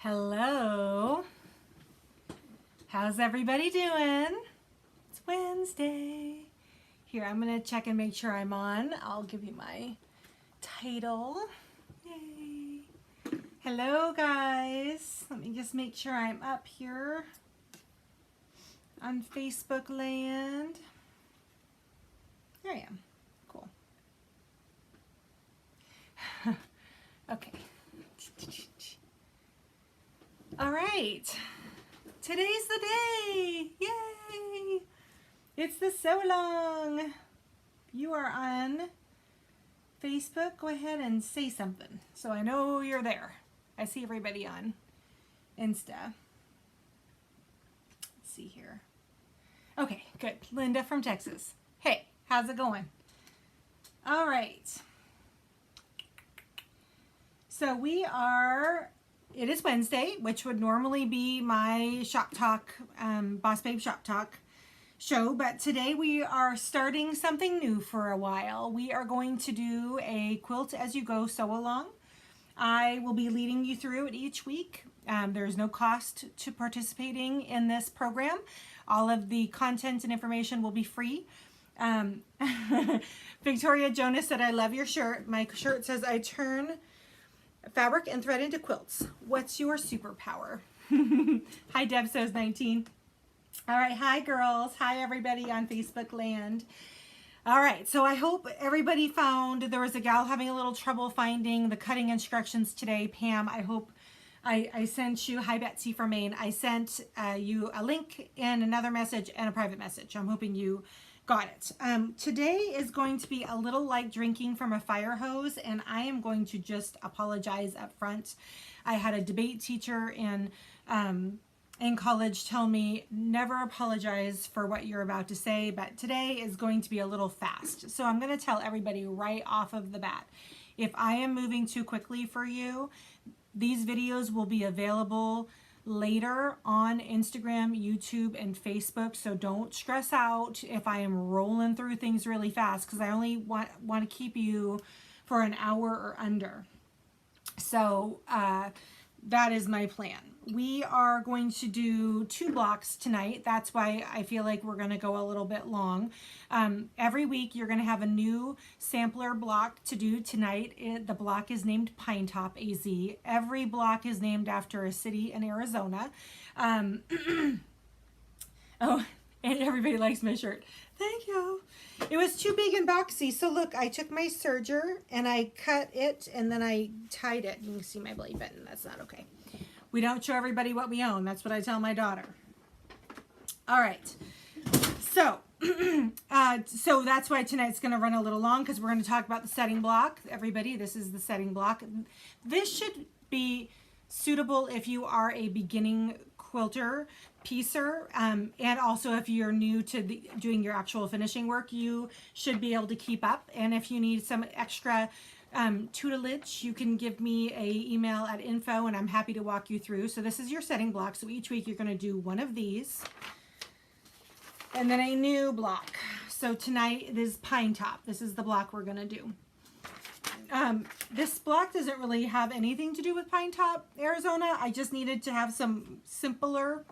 Hello. How's everybody doing? It's Wednesday. Here, I'm going to check and make sure I'm on. I'll give you my title. Yay. Hello, guys. Let me just make sure I'm up here on Facebook land. There I am. Cool. Okay. All right. Today's the day. Yay. It's the So Long. You are on Facebook. Go ahead and say something so I know you're there. I see everybody on Insta. Let's see here. Okay, good. Linda from Texas. Hey, how's it going? All right. So it is Wednesday, which would normally be my Shop Talk, Boss Babe Shop Talk show, but today we are starting something new for a while. We are going to do a quilt as you go sew along. I will be leading you through it each week. There's no cost to participating in this program. All of the content and information will be free. Victoria Jonas said, I love your shirt. My shirt says, I turn fabric and thread into quilts. What's your superpower? Hi, Deb Sews 19. All right, hi girls. Hi everybody on Facebook land. All right, so I hope everybody found, there was a gal having a little trouble finding the cutting instructions today. Pam, I hope I sent you, hi Betsy from Maine, I sent you a link in another message and a private message. I'm hoping you got it. Today is going to be a little like drinking from a fire hose, and I am going to just apologize up front. I had a debate teacher in college tell me never apologize for what you're about to say, but today is going to be a little fast. So I'm going to tell everybody right off of the bat, if I am moving too quickly for you, these videos will be available later on Instagram, YouTube, and Facebook, so don't stress out if I am rolling through things really fast, because I only want to keep you for an hour or under. So that is my plan. We are going to do 2 blocks tonight. That's why I feel like we're going to go a little bit long. Every week you're going to have a new sampler block to do tonight. The block is named Pinetop AZ. Every block is named after a city in Arizona. Oh, and everybody likes my shirt. Thank you. It was too big and boxy. So look, I took my serger and I cut it and then I tied it. You can see my belly button. That's not okay. We don't show everybody what we own. That's what I tell my daughter. All right. So, so that's why tonight's going to run a little long, because we're going to talk about the setting block. Everybody, this is the setting block. This should be suitable if you are a beginning quilter, piecer, and also if you're new to doing your actual finishing work, you should be able to keep up. And if you need some extra tutelage, you can give me a email at info and I'm happy to walk you through. So this is your setting block. So each week you're going to do one of these and then a new block. So tonight it is Pinetop. This is the block we're going to do. This block doesn't really have anything to do with Pinetop, Arizona. I just needed to have some simpler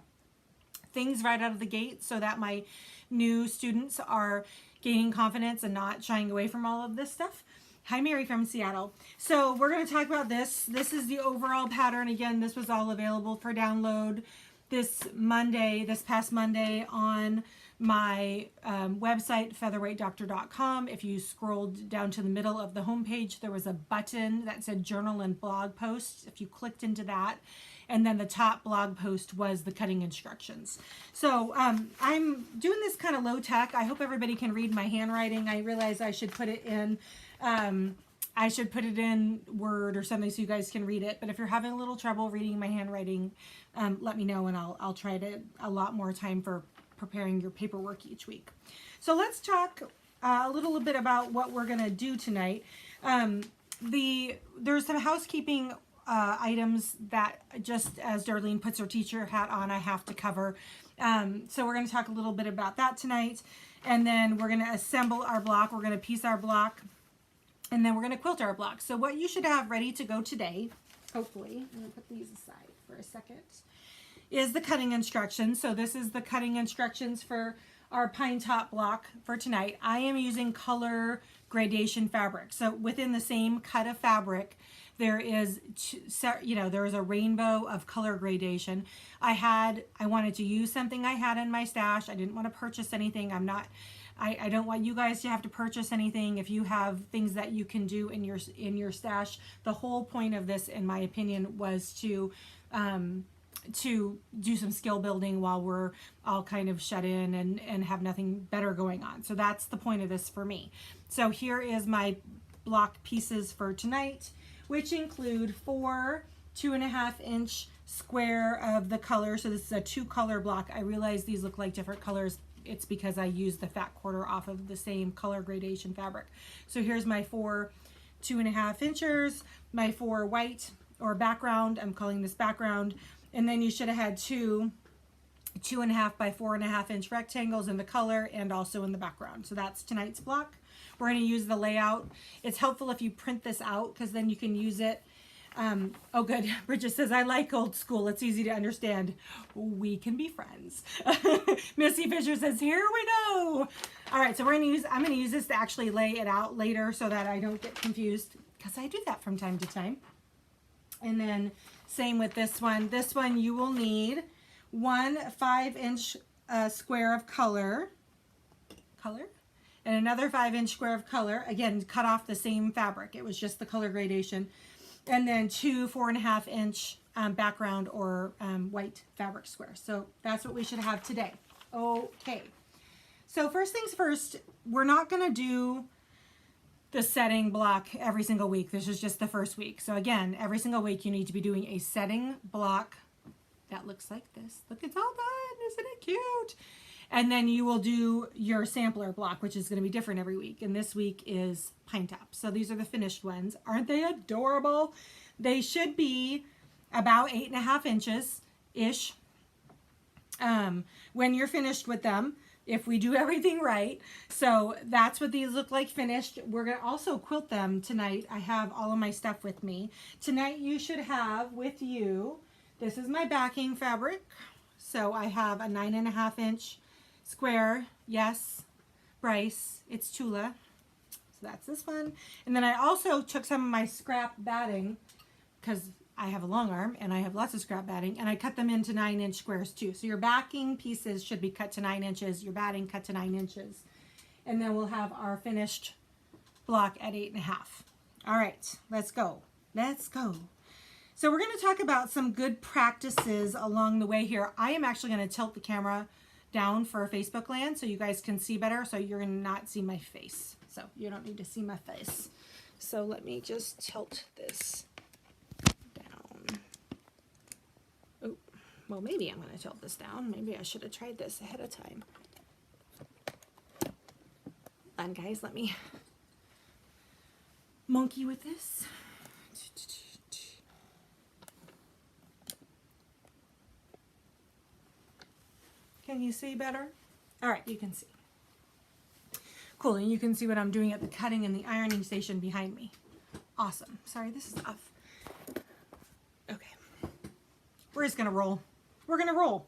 things right out of the gate so that my new students are gaining confidence and not shying away from all of this stuff. Hi, Mary from Seattle. So we're going to talk about this. This is the overall pattern. Again, this was all available for download this past Monday on my website, featherweightdoctor.com. If you scrolled down to the middle of the homepage, there was a button that said journal and blog posts. If you clicked into that, and then the top blog post was the cutting instructions. So I'm doing this kind of low tech. I hope everybody can read my handwriting. I realize I should put it in Word or something so you guys can read it. But if you're having a little trouble reading my handwriting, let me know and I'll try to a lot more time for preparing your paperwork each week. So let's talk a little bit about what we're going to do tonight. There's some housekeeping items that, just as Darlene puts her teacher hat on, I have to cover. So we're going to talk a little bit about that tonight. And then we're going to assemble our block. We're going to piece our block. And then we're going to quilt our block. So what you should have ready to go today hopefully, I'm going to put these aside for a second, is the cutting instructions. So this is the cutting instructions for our Pinetop block for tonight. I am using color gradation fabric. So within the same cut of fabric, there is, there is a rainbow of color gradation. I wanted to use something I had in my stash. I didn't want to purchase anything. I don't want you guys to have to purchase anything. If you have things that you can do in your stash, the whole point of this, in my opinion, was to do some skill building while we're all kind of shut in and have nothing better going on. So that's the point of this for me. So here is my block pieces for tonight, which include 4 2.5-inch square of the color. So this is a 2-color block. I realize these look like different colors. It's because I used the fat quarter off of the same color gradation fabric. So here's my 4 2.5 inchers, my 4 white or background. I'm calling this background. And then you should have had 2 2.5 by 4.5 inch rectangles in the color and also in the background. So that's tonight's block. We're going to use the layout. It's helpful if you print this out because then you can use it. Oh, good. Bridget says, I like old school. It's easy to understand. We can be friends. Missy Fisher says, here we go. All right, so I'm going to use this to actually lay it out later so that I don't get confused because I do that from time to time. And then same with this one. This one you will need 1 5-inch square of color, and another 5-inch square of color. Again, cut off the same fabric. It was just the color gradation. And then 2 4.5-inch background or white fabric squares. So that's what we should have today. Okay. So first things first, we're not going to do the setting block every single week. This is just the first week. So again, every single week you need to be doing a setting block that looks like this. Look, it's all done. Isn't it cute? And then you will do your sampler block, which is going to be different every week. And this week is Pinetop. So these are the finished ones. Aren't they adorable? They should be about 8.5 inches-ish when you're finished with them, if we do everything right. So that's what these look like finished. We're going to also quilt them tonight. I have all of my stuff with me. Tonight you should have with you, this is my backing fabric. So I have a 9.5-inch square. Yes, Bryce, it's Tula. So that's this one. And then I also took some of my scrap batting because I have a long arm and I have lots of scrap batting, and I cut them into 9-inch squares too. So your backing pieces should be cut to 9 inches, your batting cut to 9 inches. And then we'll have our finished block at 8.5. All right, let's go. Let's go. So we're going to talk about some good practices along the way here. I am actually going to tilt the camera down for Facebook land so you guys can see better, so you're going to not see my face. So you don't need to see my face. So let me just tilt this down. Oh, well, maybe I'm going to tilt this down. Maybe I should have tried this ahead of time. Hold on, guys, let me monkey with this. Can you see better? All right, you can see. Cool, and you can see what I'm doing at the cutting and the ironing station behind me. Awesome. Sorry, this is off. Okay. We're just gonna roll. We're gonna roll.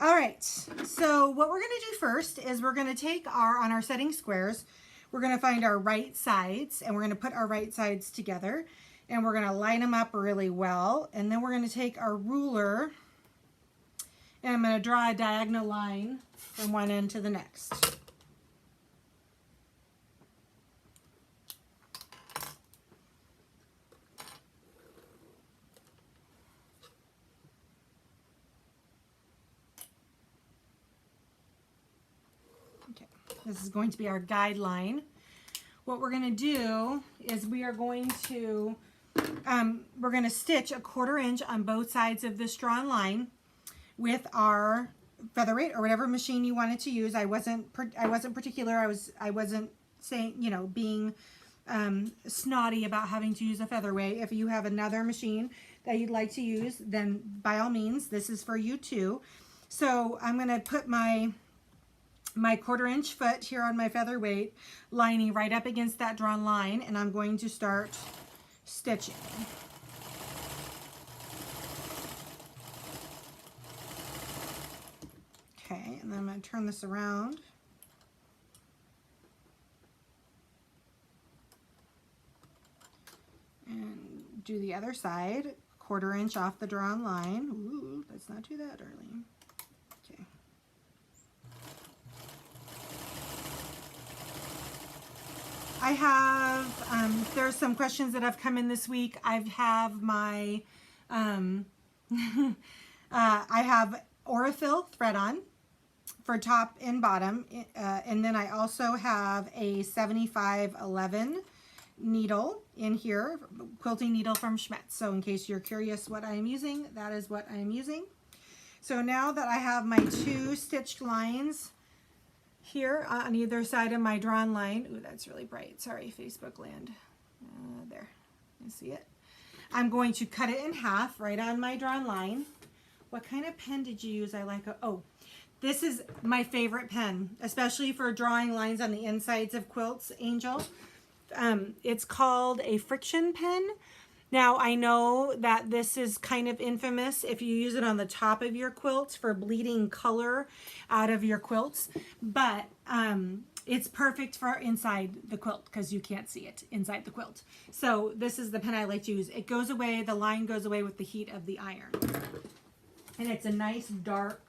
All right, so what we're gonna do first is we're gonna take on our setting squares, we're gonna find our right sides, and we're gonna put our right sides together, and we're gonna line them up really well, and then we're gonna take our ruler, and I'm going to draw a diagonal line from one end to the next. Okay, this is going to be our guideline. What we're going to do is we are going to stitch a 1/4 inch on both sides of this drawn line with our Featherweight or whatever machine you wanted to use. I wasn't particular. I wasn't saying, you know, being snotty about having to use a Featherweight. If you have another machine that you'd like to use, then by all means, this is for you too. So I'm going to put my 1/4 inch foot here on my Featherweight, lining right up against that drawn line, and I'm going to start stitching. going to turn this around. And do the other side, 1/4 inch off the drawn line. Ooh, let's not do that, Darlene. Okay. I have, there's some questions that have come in this week. I have my, I have Aurifil thread on for top and bottom. And then I also have a 7511 needle in here, quilting needle from Schmetz. So in case you're curious what I am using, that is what I am using. So now that I have my 2 stitched lines here on either side of my drawn line, ooh, that's really bright. Sorry, Facebook land. There, you see it. I'm going to cut it in half right on my drawn line. What kind of pen did you use? I like, oh, this is my favorite pen, especially for drawing lines on the insides of quilts, Angel. It's called a friction pen. Now, I know that this is kind of infamous if you use it on the top of your quilt for bleeding color out of your quilts, but it's perfect for inside the quilt because you can't see it inside the quilt. So this is the pen I like to use. It goes away, the line goes away with the heat of the iron. And it's a nice, dark,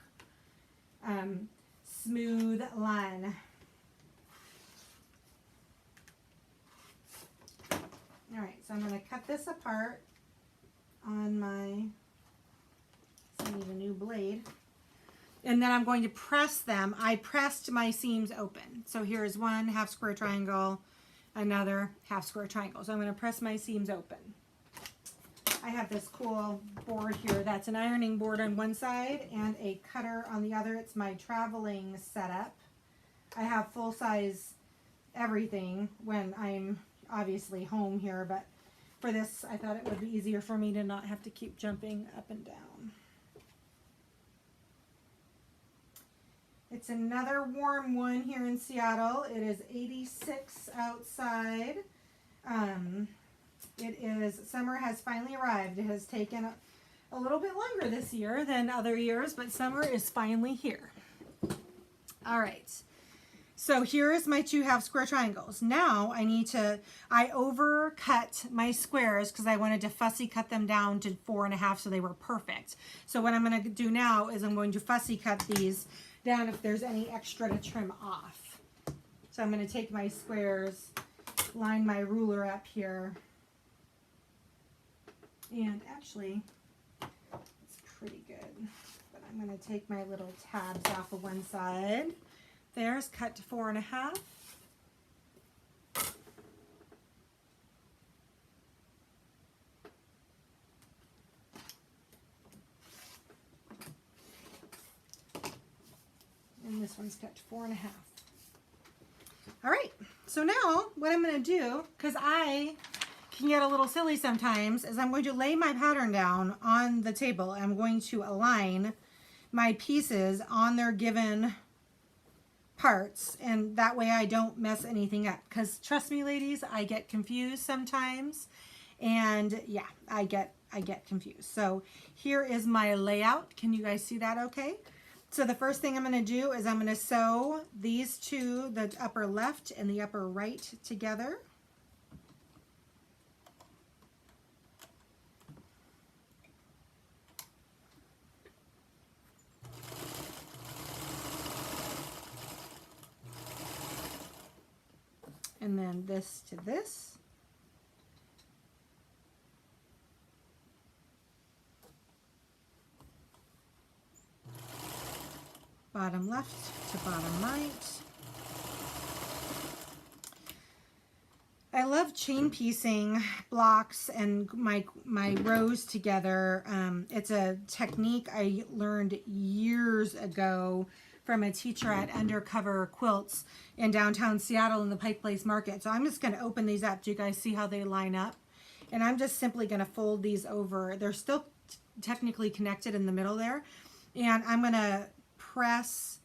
smooth line. All right, so I'm going to cut this apart on my, so I need a new blade. And then I'm going to press them. I pressed my seams open. So here's one half square triangle, another half square triangle. So I'm going to press my seams open. I have this cool board here that's an ironing board on one side and a cutter on the other. It's my traveling setup. I have full size everything when I'm obviously home here, but for this I thought it would be easier for me to not have to keep jumping up and down. It's another warm one here in Seattle. It is 86 outside. It is, summer has finally arrived. It has taken a little bit longer this year than other years, but summer is finally here. All right. So here is my 2 half square triangles. Now I overcut my squares because I wanted to fussy cut them down to 4.5 so they were perfect. So what I'm going to do now is I'm going to fussy cut these down if there's any extra to trim off. So I'm going to take my squares, line my ruler up here, and actually it's pretty good. But I'm going to take my little tabs off of one side. There's cut to 4.5. And this one's cut to 4.5. All right, so now what I'm going to do, because I can get a little silly sometimes, is I'm going to lay my pattern down on the table. I'm going to align my pieces on their given parts, and that way I don't mess anything up, because trust me ladies, I get confused sometimes, and yeah, I get confused. So here is my layout. Can you guys see that okay? So the first thing I'm going to do is I'm going to sew these two, the upper left and the upper right, together. And then this to this. Bottom left to bottom right. I love chain piecing blocks and my rows together. It's a technique I learned years ago from a teacher at Undercover Quilts in downtown Seattle in the Pike Place Market. So I'm just going to open these up. Do you guys see how they line up? And I'm just simply going to fold these over. They're still technically connected in the middle there. And I'm going to press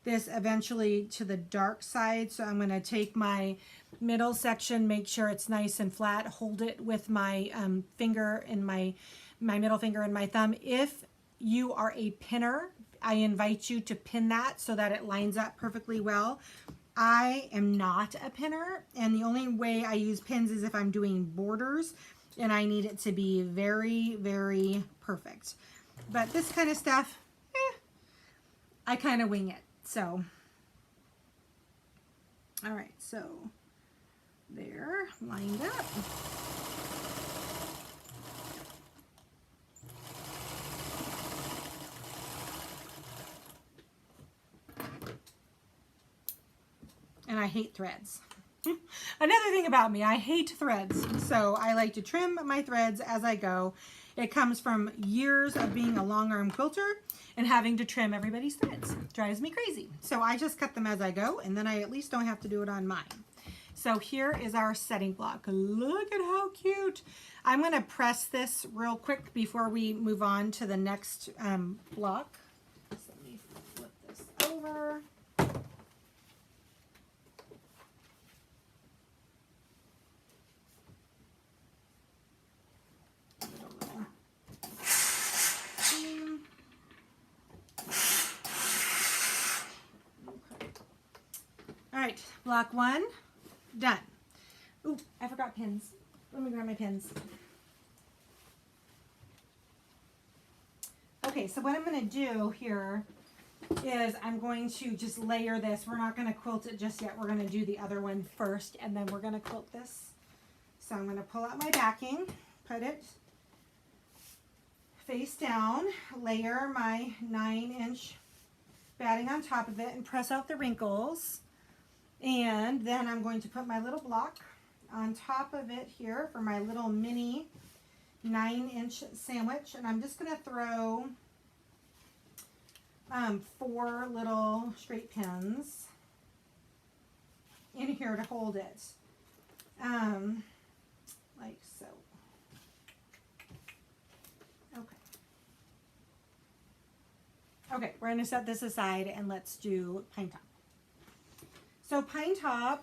this eventually to the dark side. So I'm going to take my middle section, make sure it's nice and flat, hold it with my finger and my middle finger and my thumb. If you are a pinner, I invite you to pin that so that it lines up perfectly well. I am not a pinner, and the only way I use pins is if I'm doing borders and I need it to be very, very perfect. But this kind of stuff, I kind of wing it. So, all right, so there, lined up. And I hate threads. Another thing about me, I hate threads. So I like to trim my threads as I go. It comes from years of being a long arm quilter and having to trim everybody's threads. Drives me crazy. So I just cut them as I go, and then I at least don't have to do it on mine. So here is our setting block. Look at how cute. I'm gonna press this real quick before we move on to the next block. So let me flip this over. All right, block one, done. Ooh, I forgot pins. Let me grab my pins. Okay, so what I'm going to do here is I'm going to just layer this. We're not going to quilt it just yet. We're going to do the other one first, and then we're going to quilt this. So I'm going to pull out my backing, put it face down, layer my 9-inch batting on top of it, and press out the wrinkles. And then I'm going to put my little block on top of it here for my little mini 9-inch sandwich. And I'm just going to throw 4 little straight pins in here to hold it. Like so. Okay. Okay, we're going to set this aside and let's do Pinetop. So Pinetop,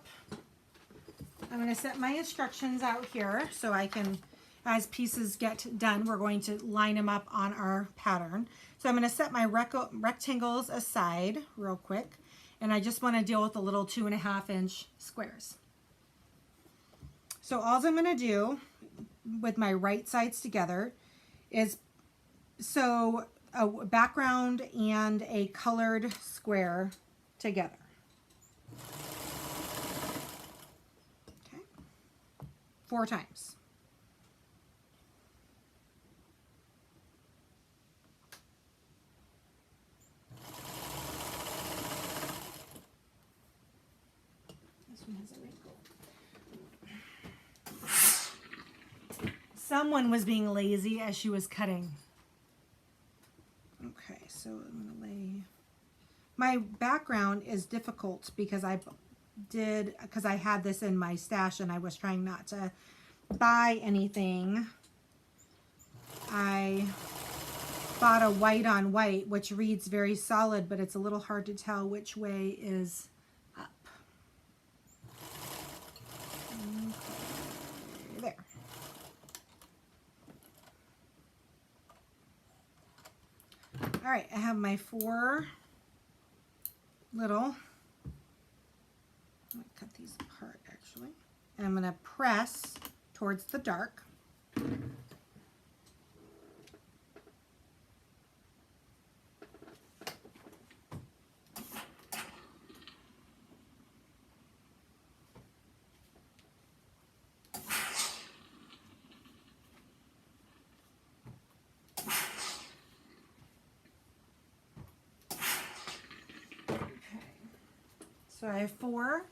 I'm going to set my instructions out here so I can, as pieces get done, we're going to line them up on our pattern. So I'm going to set my rectangles aside real quick, and I just want to deal with the little 2.5-inch squares. So all I'm going to do with my right sides together is sew a background and a colored square together. Okay, 4 times. This one has a wrinkle. Someone was being lazy as she was cutting. Okay, so I'm going to lay... My background is difficult because I had this in my stash and I was trying not to buy anything. I bought a white on white, which reads very solid, but it's a little hard to tell which way is up. Okay, there. All right, I have my 4 little, I'm going to cut these apart actually, and I'm going to press towards the dark. So I have 4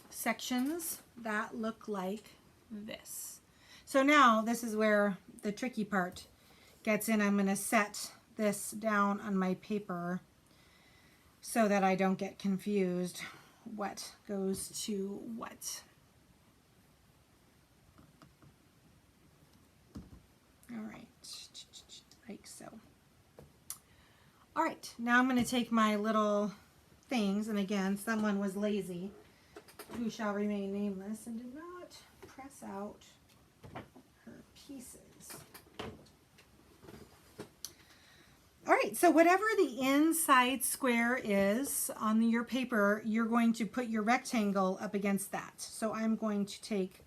sections that look like this. So now this is where the tricky part gets in. I'm going to set this down on my paper so that I don't get confused what goes to what. All right, like so. All right, now I'm going to take my little things, and again, someone was lazy, who shall remain nameless, and did not press out her pieces. All right, right, so whatever the inside square is on your paper, you're going to put your rectangle up against that. So I'm going to take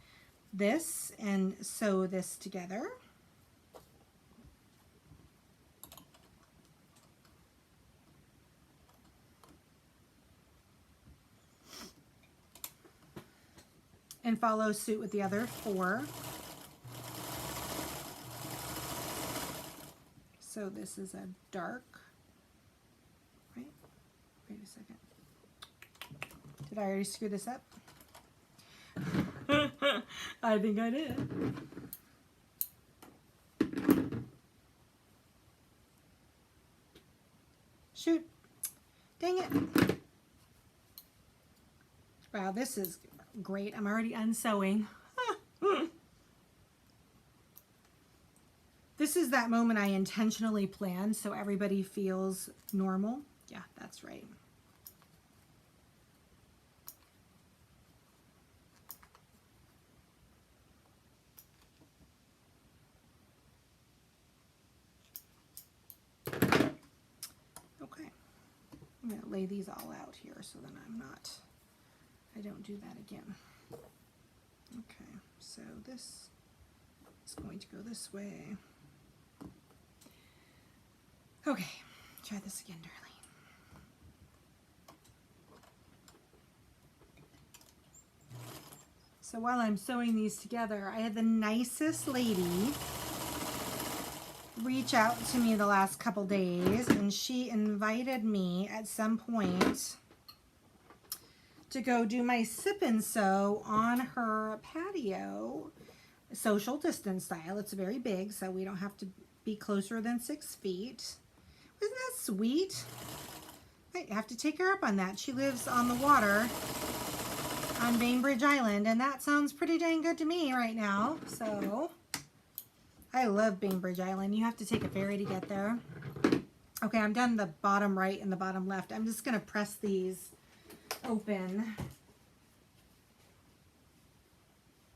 this and sew this together. And follow suit with the other 4. So this is a dark, right? Wait a second. Did I already screw this up? I think I did. Shoot. Dang it. Wow, this is great. I'm already unsewing. This is that moment I intentionally planned so everybody feels normal. Yeah, that's right. Okay. I'm going to lay these all out here so then I don't do that again. Okay, so this is going to go this way. Okay, try this again, Darlene. So while I'm sewing these together, I had the nicest lady reach out to me the last couple days, and she invited me at some point to go do my sip and sew on her patio, social distance style. It's very big, so we don't have to be closer than 6 feet. Isn't that sweet? I have to take her up on that. She lives on the water on Bainbridge Island, and that sounds pretty dang good to me right now. So I love Bainbridge Island. You have to take a ferry to get there. Okay, I'm done the bottom right and the bottom left. I'm just going to press these open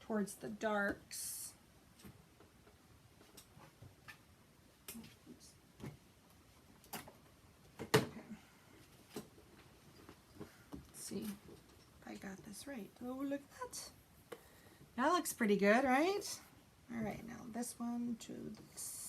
towards the darks. See if I got this right. Oh, look at that. That looks pretty good, right? All right, now this one to this.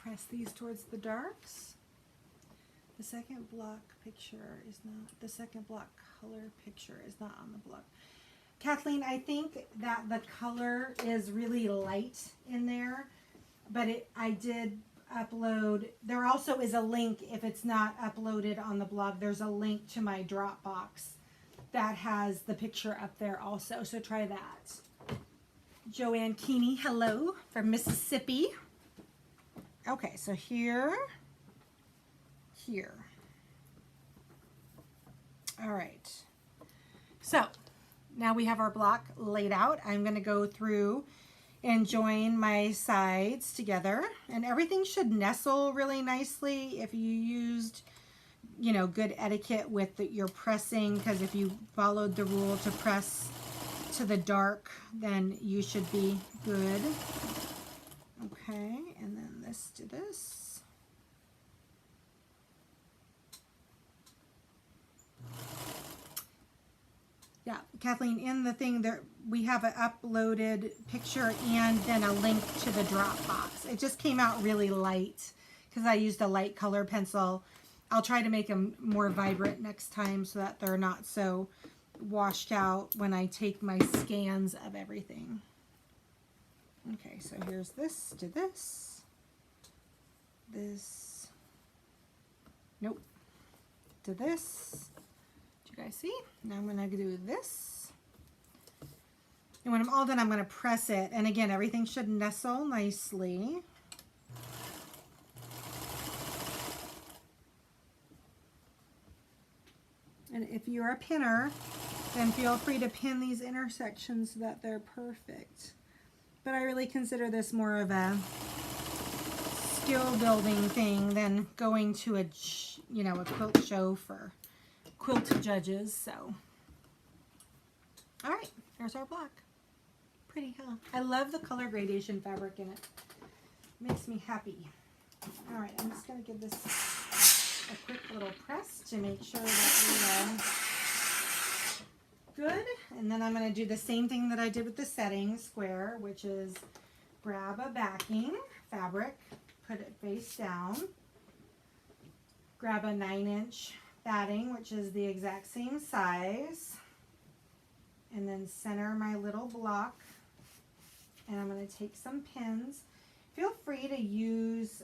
Press these towards the darks. The second block picture is not, the second block color picture is not on the block. Kathleen, I think that the color is really light in there, but I did upload, there also is a link, if it's not uploaded on the blog, there's a link to my Dropbox that has the picture up there also, so try that. Joanne Keeney, hello, from Mississippi. Okay, so here. All right. So now we have our block laid out. I'm going to go through and join my sides together, and everything should nestle really nicely if you used, you know, good etiquette with your pressing, because if you followed the rule to press to the dark, then you should be good. Okay, and then this to this. Yeah, Kathleen, in the thing there, we have an uploaded picture and then a link to the Dropbox. It just came out really light because I used a light color pencil. I'll try to make them more vibrant next time so that they're not so washed out when I take my scans of everything. Okay, so here's this to this. This. Nope. To this. You guys see? Now I'm going to do this And when I'm all done, I'm going to press it. And again, everything should nestle nicely. And if you're a pinner, then feel free to pin these intersections so that they're perfect. But I really consider this more of a skill building thing than going to a, you know, a quilt show for quilt judges. So, all right, there's our block. Pretty, huh? I love the color gradation fabric in it. Makes me happy. All right, I'm just going to give this a quick little press to make sure that we are good. And then I'm going to do the same thing that I did with the setting square, which is grab a backing fabric, put it face down, grab a 9-inch batting, which is the exact same size, and then center my little block. And I'm going to take some pins. Feel free to use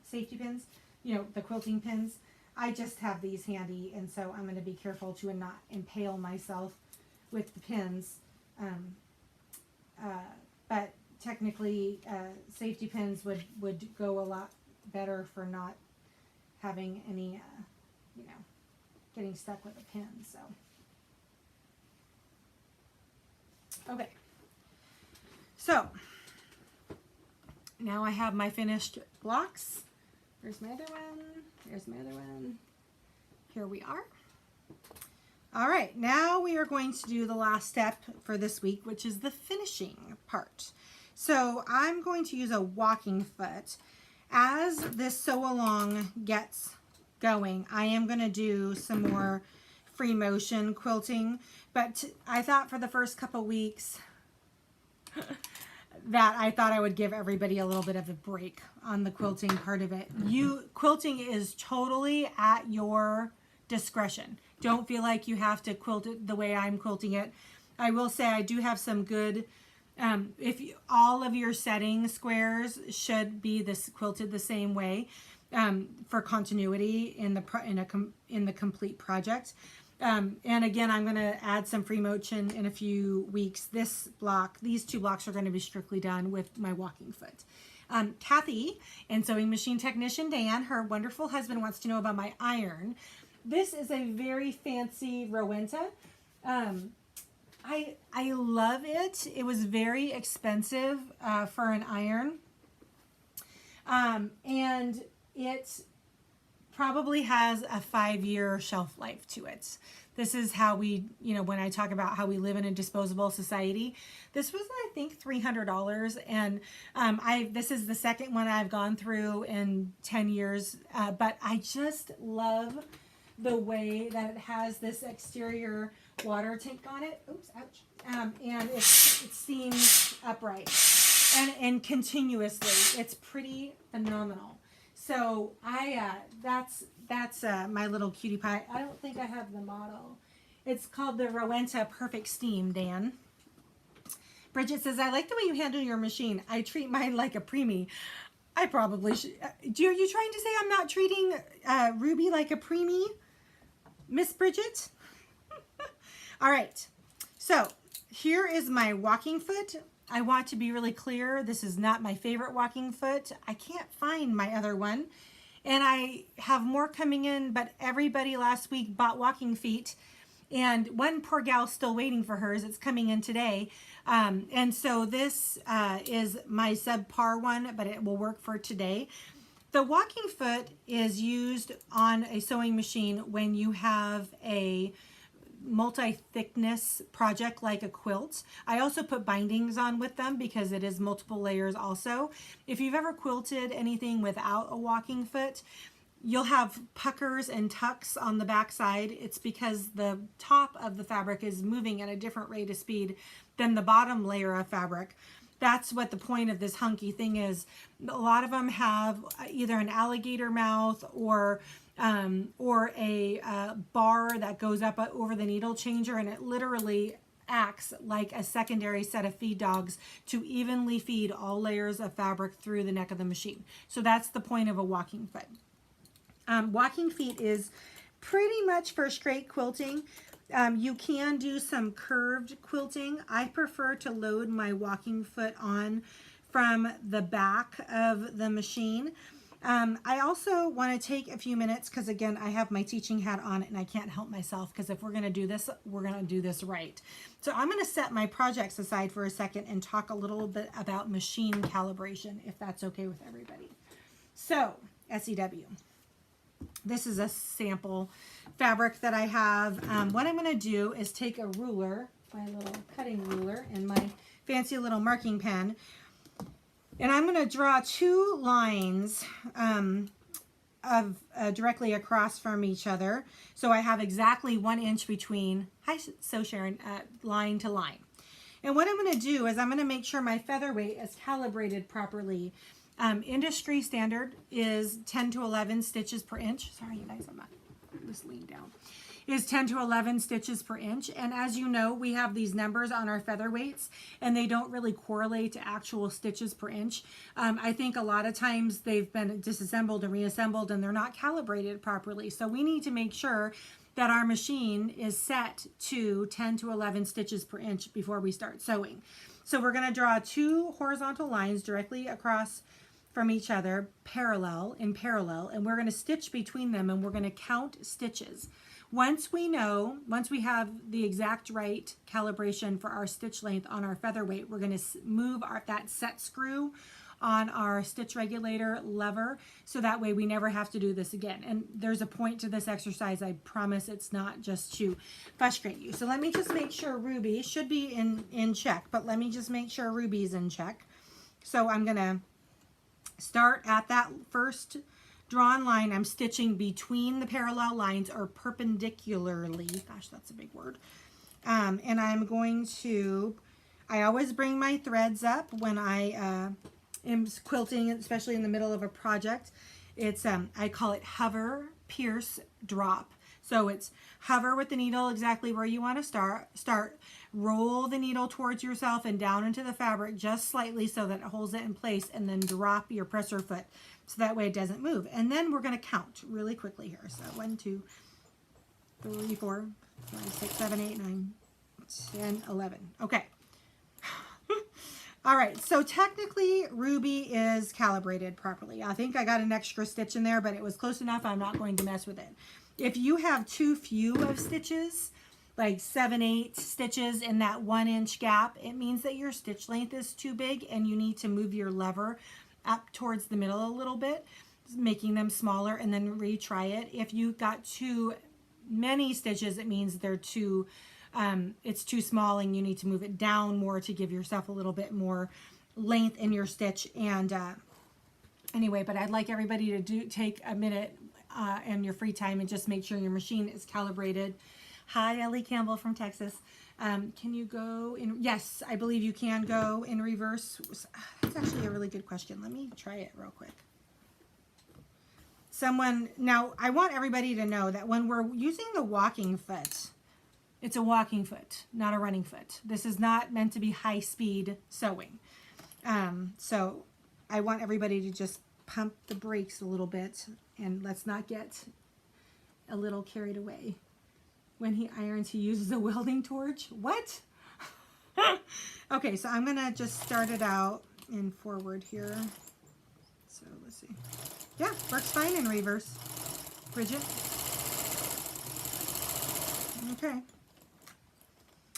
safety pins, you know, the quilting pins. I just have these handy, and so I'm going to be careful to not impale myself with the pins. But technically, safety pins would go a lot better for not having any, you know, getting stuck with a pin. So, okay. So now I have my finished blocks. There's my other one. There's my other one. Here we are. All right, now we are going to do the last step for this week, which is the finishing part. So I'm going to use a walking foot. As this sew along gets going, I am going to do some more free motion quilting, but I thought for the first couple weeks that I thought I would give everybody a little bit of a break on the quilting part of it. Quilting is totally at your discretion. Don't feel like you have to quilt it the way I'm quilting it. I will say I do have some good, all of your setting squares should be quilted the same way for continuity in the complete project. And again, I'm going to add some free motion in a few weeks. These two blocks are going to be strictly done with my walking foot. Kathy and sewing machine technician Dan, her wonderful husband, wants to know about my iron. This is a very fancy Rowenta. I love it. It was very expensive for an iron. And it probably has a 5-year shelf life to it. This is how we, you know, when I talk about how we live in a disposable society, this was, I think, $300. And this is the second one I've gone through in 10 years. But I just love the way that it has this exterior water tank on it. Oops, ouch. And it seems upright and continuously. It's pretty phenomenal. So that's my little cutie pie. I don't think I have the model. It's called the Rowenta Perfect Steam, Dan. Bridget says, I like the way you handle your machine. I treat mine like a preemie. I probably should. Are you trying to say I'm not treating Ruby like a preemie, Miss Bridget? All right. So here is my walking foot. I want to be really clear. This is not my favorite walking foot. I can't find my other one. And I have more coming in, but everybody last week bought walking feet. And one poor gal still waiting for hers. It's coming in today. And so this is my subpar one, but it will work for today. The walking foot is used on a sewing machine when you have a multi-thickness project like a quilt. I also put bindings on with them because it is multiple layers also. If you've ever quilted anything without a walking foot, you'll have puckers and tucks on the back side. It's because the top of the fabric is moving at a different rate of speed than the bottom layer of fabric. That's what the point of this hunky thing is. A lot of them have either an alligator mouth or a bar that goes up over the needle changer, and it literally acts like a secondary set of feed dogs to evenly feed all layers of fabric through the neck of the machine. So that's the point of a walking foot. Walking feet is pretty much for straight quilting. You can do some curved quilting. I prefer to load my walking foot on from the back of the machine. I also want to take a few minutes because, again, I have my teaching hat on and I can't help myself because if we're going to do this, we're going to do this right. So I'm going to set my projects aside for a second and talk a little bit about machine calibration, if that's okay with everybody. So, SEW. This is a sample fabric that I have. What I'm going to do is take a ruler, my little cutting ruler, and my fancy little marking pen, and I'm going to draw two lines directly across from each other. So I have exactly 1 inch between, Sharon, line to line. And what I'm going to do is I'm going to make sure my featherweight is calibrated properly. Industry standard is 10 to 11 stitches per inch. Sorry, you guys, I'm not just lean down. Is 10 to 11 stitches per inch. And as you know, we have these numbers on our featherweights and they don't really correlate to actual stitches per inch. I think a lot of times they've been disassembled and reassembled and they're not calibrated properly. So we need to make sure that our machine is set to 10 to 11 stitches per inch before we start sewing. So we're going to draw two horizontal lines directly across from each other, in parallel, and we're going to stitch between them and we're going to count stitches. Once we have the exact right calibration for our stitch length on our featherweight, we're going to move that set screw on our stitch regulator lever, so that way we never have to do this again. And there's a point to this exercise. I promise it's not just to frustrate you. So let me just make sure Ruby should be in check, but let me just make sure Ruby's in check. So I'm going to start at that first drawn line. I'm stitching between the parallel lines or perpendicularly. Gosh, that's a big word. And I'm going to, I always bring my threads up when I am quilting, especially in the middle of a project. It's, I call it hover, pierce, drop. So it's hover with the needle exactly where you want to start, roll the needle towards yourself and down into the fabric just slightly so that it holds it in place, and then drop your presser foot so that way it doesn't move. And then we're going to count really quickly here. So 1, 2, 3, 4, 5, 6, 7, 8, 9, 10, 11. Okay. All right, so technically Ruby is calibrated properly. I think I got an extra stitch in there, but it was close enough. I'm not going to mess with it. If you have too few of stitches, like 7, 8 stitches in that 1 inch gap, it means that your stitch length is too big and you need to move your lever up towards the middle a little bit, making them smaller, and then retry it. If you got too many stitches, it means they're too it's too small and you need to move it down more to give yourself a little bit more length in your stitch. And anyway, but I'd like everybody to take a minute in your free time and just make sure your machine is calibrated. Hi, Ellie Campbell from Texas. Can you go in? Yes, I believe you can go in reverse. That's actually a really good question. Let me try it real quick. Now I want everybody to know that when we're using the walking foot, it's a walking foot, not a running foot. This is not meant to be high speed sewing. So I want everybody to just pump the brakes a little bit and let's not get a little carried away. When he irons, he uses a welding torch. What? Okay, so I'm gonna just start it out in forward here. So let's see. Yeah, works fine in reverse. Bridget? Okay.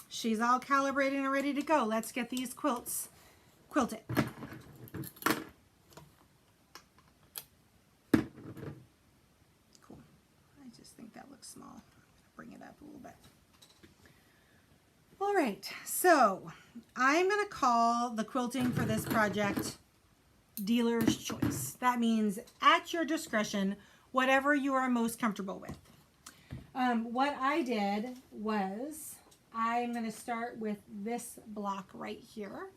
She's all calibrated and ready to go. Let's get these quilts quilted. Cool. I just think that looks small. Bring it up a little bit. All right, so I'm going to call the quilting for this project dealer's choice. That means at your discretion, whatever you are most comfortable with. What I did was I'm going to start with this block right here.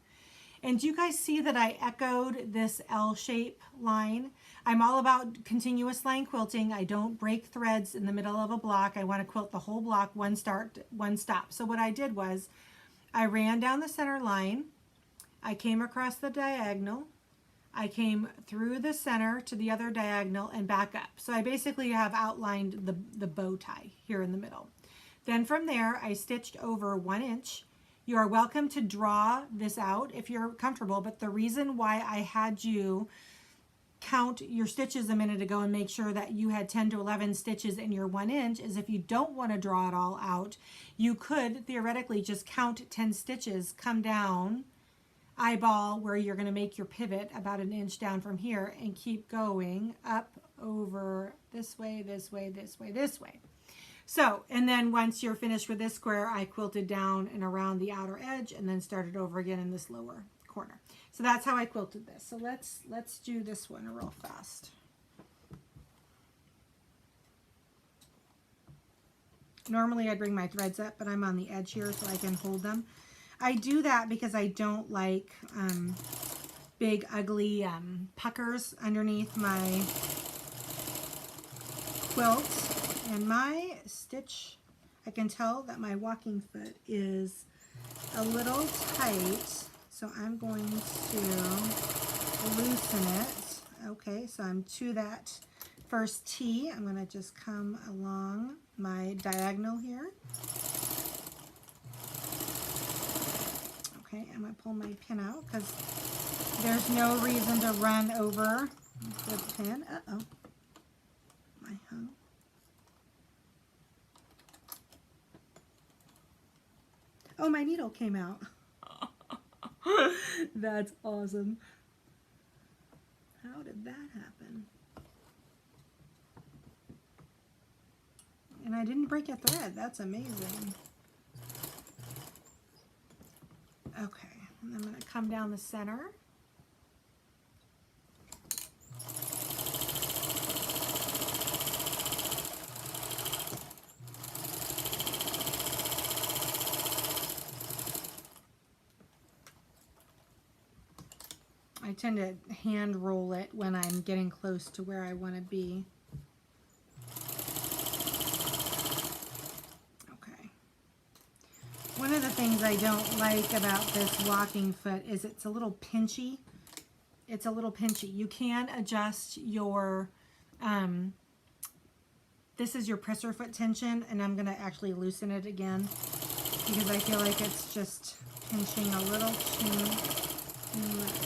And do you guys see that I echoed this L-shape line? I'm all about continuous line quilting. I don't break threads in the middle of a block. I want to quilt the whole block, one start, one stop. So what I did was I ran down the center line. I came across the diagonal. I came through the center to the other diagonal and back up. So I basically have outlined the bow tie here in the middle. Then from there, I stitched over 1 inch. You are welcome to draw this out if you're comfortable, but the reason why I had you count your stitches a minute ago and make sure that you had 10 to 11 stitches in your 1 inch is if you don't want to draw it all out, you could theoretically just count 10 stitches, come down, eyeball where you're going to make your pivot about 1 inch down from here, and keep going up, over, this way, this way, this way, this way. So, and then once you're finished with this square, I quilted down and around the outer edge and then started over again in this lower corner. So that's how I quilted this. So let's do this one real fast. Normally I'd bring my threads up, but I'm on the edge here so I can hold them. I do that because I don't like big ugly puckers underneath my quilt. And my stitch, I can tell that my walking foot is a little tight, so I'm going to loosen it. Okay, so I'm to that first T. I'm going to just come along my diagonal here. Okay, I'm going to pull my pin out because there's no reason to run over the pin. Uh-oh, my hung. Oh, my needle came out. That's awesome. How did that happen? And I didn't break a thread. That's amazing. Okay, and I'm going to come down the center. I tend to hand roll it when I'm getting close to where I want to be. Okay. One of the things I don't like about this walking foot is it's a little pinchy. It's a little pinchy. You can adjust your, this is your presser foot tension, and I'm going to actually loosen it again because I feel like it's just pinching a little too much.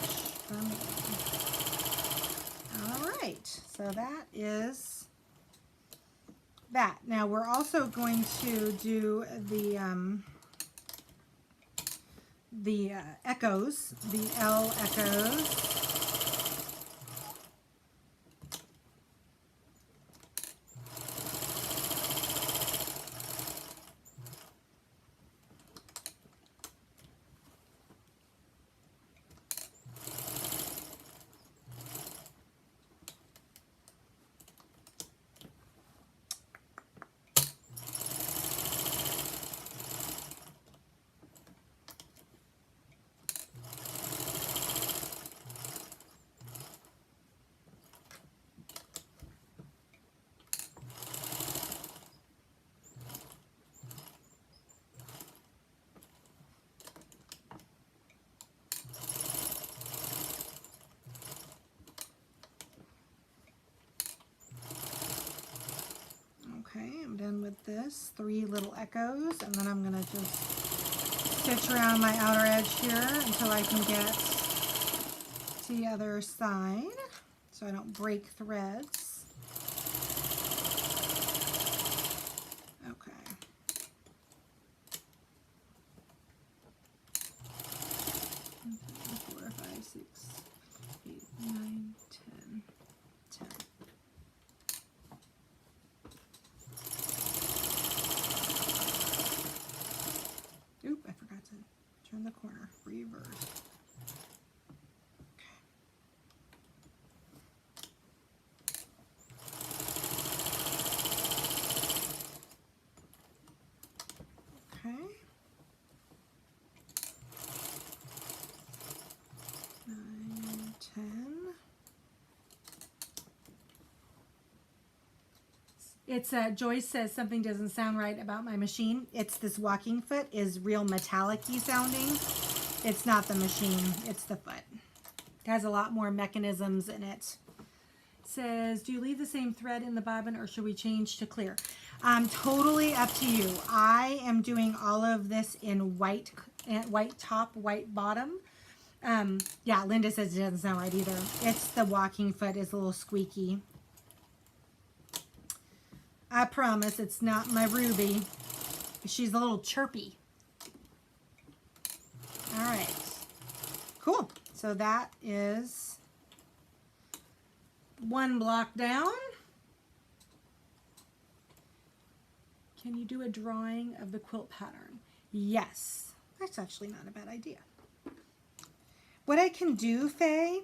All right, so that is that. Now we're also going to do the echoes, the L echoes. Okay, I'm done with this. 3 little echoes, and then I'm going to just stitch around my outer edge here until I can get to the other side so I don't break threads. Okay. Okay, 4, 5, 6, 8, 9, 10, 10. Oop, I forgot to turn the corner. Reverse. Okay. Okay. 9, 10. It's Joyce says something doesn't sound right about my machine. It's this walking foot is real metallic-y sounding. It's not the machine, it's the foot. It has a lot more mechanisms in it. says, do you leave the same thread in the bobbin or should we change to clear? Totally up to you. I am doing all of this in white top, white bottom. Yeah, Linda says it doesn't sound right either. It's the walking foot is a little squeaky. I promise it's not my Ruby. She's a little chirpy. All right. Cool. So that is one block down. Can you do a drawing of the quilt pattern? Yes. That's actually not a bad idea. What I can do, Faye,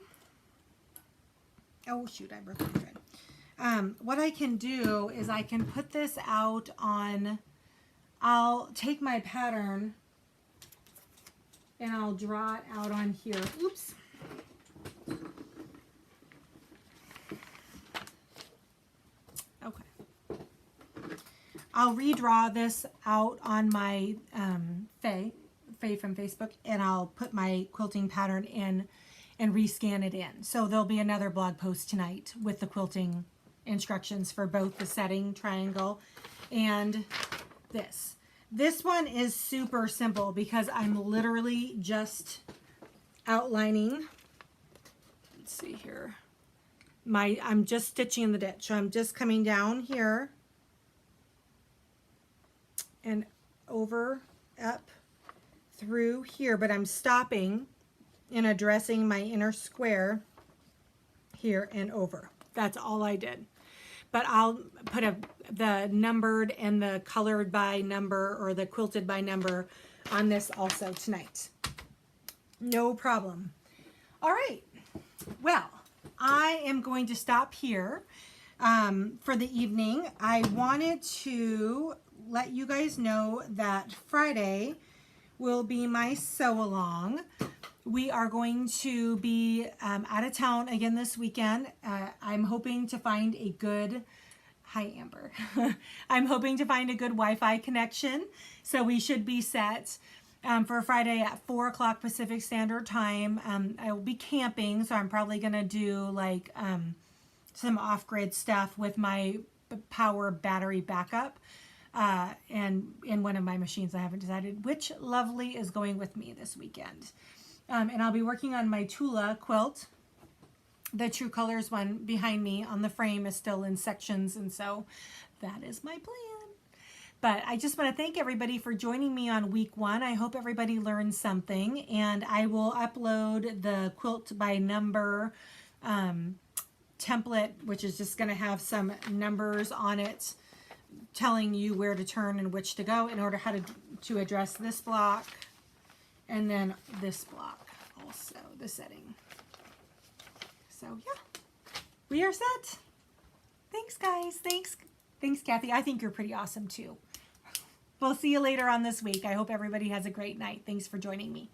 oh shoot, I broke my thread. What I can do is I can put this out on, I'll take my pattern and I'll draw it out on here. Oops. Okay. I'll redraw this out on my Faye from Facebook, and I'll put my quilting pattern in and rescan it in. So there'll be another blog post tonight with the quilting instructions for both the setting triangle and this. This one is super simple because I'm literally just outlining. Let's see here. I'm just stitching in the ditch. So I'm just coming down here and over, up, through here, but I'm stopping and addressing my inner square here and over. That's all I did. But I'll put the numbered and the colored by number or the quilted by number on this also tonight. No problem. All right. Well, I am going to stop here for the evening. I wanted to let you guys know that Friday will be my sew along. We are going to be out of town again this weekend. I'm hoping to find a good, hi Amber. I'm hoping to find a good Wi-Fi connection. So we should be set for Friday at 4 o'clock Pacific Standard Time. I will be camping, so I'm probably gonna do like some off-grid stuff with my power battery backup. And in one of my machines. I haven't decided which lovely is going with me this weekend. And I'll be working on my Tula quilt. The True Colors one behind me on the frame is still in sections, and so that is my plan. But I just want to thank everybody for joining me on week 1. I hope everybody learned something, and I will upload the quilt by number template, which is just going to have some numbers on it telling you where to turn and which to go in order how to address this block and then this block also, the setting. So yeah, we are set. Thanks guys. Thanks Kathy. I think you're pretty awesome too. We'll see you later on this week. I hope everybody has a great night. Thanks for joining me.